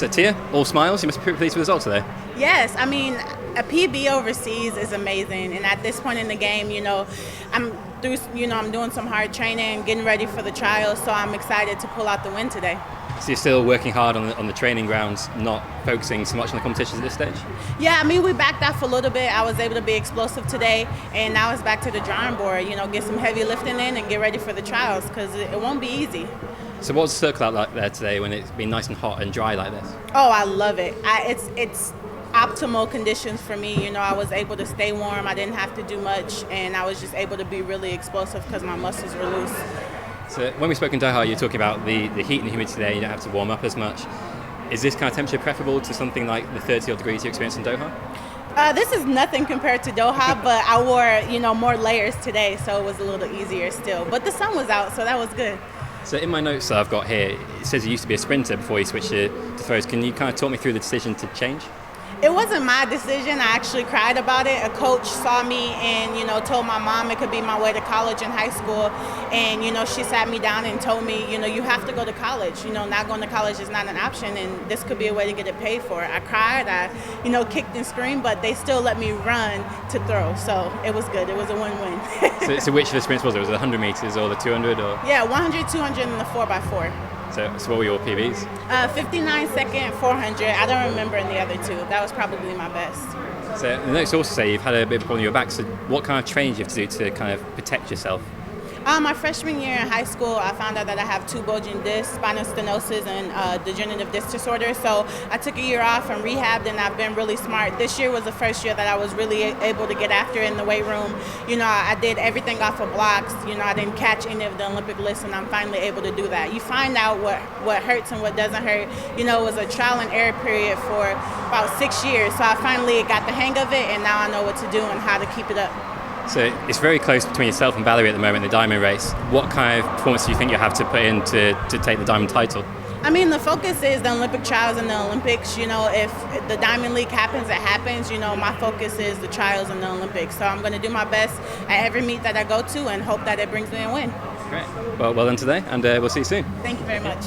So Tia, all smiles. You must be pretty pleased with the result today. Yes, I mean, a PB overseas is amazing, and at this point in the game, I'm doing some hard training, getting ready for the trials, so I'm excited to pull out the win today. So you're still working hard on the training grounds, not focusing so much on the competitions at this stage? Yeah, I mean, we backed off a little bit. I was able to be explosive today, and now it's back to the drawing board. Get some heavy lifting in and get ready for the trials, because it won't be easy. So what's the circle out like there today when it's been nice and hot and dry like this? Oh, I love it. It's optimal conditions for me. I was able to stay warm. I didn't have to do much, and I was just able to be really explosive because my muscles were loose. So when we spoke in Doha, you were talking about the heat and the humidity there. You don't have to warm up as much. Is this kind of temperature preferable to something like the 30 odd degrees you experienced in Doha? This is nothing compared to Doha, but I wore more layers today, so it was a little easier still. But the sun was out, so that was good. So in my notes that I've got here, it says you used to be a sprinter before you switched to throws. Can you kind of talk me through the decision to change? It wasn't my decision. I actually cried about it. A coach saw me and, told my mom it could be my way to college and high school. And, she sat me down and told me, you have to go to college. Not going to college is not an option, and this could be a way to get it paid for. I cried, I kicked and screamed, but they still let me run to throw. So it was good. It was a win-win. so which of the sprints was it? Was it the 100 meters or the 200? Or? Yeah, 100, 200, and the 4x4. So what were your PBs? 59 second, 400. I don't remember in the other two. That was probably my best. So the notes also say you've had a bit of a problem with your back. So what kind of training do you have to do to kind of protect yourself? My freshman year in high school, I found out that I have 2 bulging discs, spinal stenosis, and degenerative disc disorder. So I took a year off and rehabbed, and I've been really smart. This year was the first year that I was really able to get after in the weight room. I did everything off of blocks. I didn't catch any of the Olympic lists, and I'm finally able to do that. You find out what hurts and what doesn't hurt. It was a trial and error period for about 6 years. So I finally got the hang of it, and now I know what to do and how to keep it up. So it's very close between yourself and Valerie at the moment, the diamond race. What kind of performance do you think you have to put in to take the diamond title? I mean, the focus is the Olympic trials and the Olympics. If the Diamond League happens, it happens. My focus is the trials and the Olympics. So I'm going to do my best at every meet that I go to and hope that it brings me a win. Great. Well done today, and we'll see you soon. Thank you very much.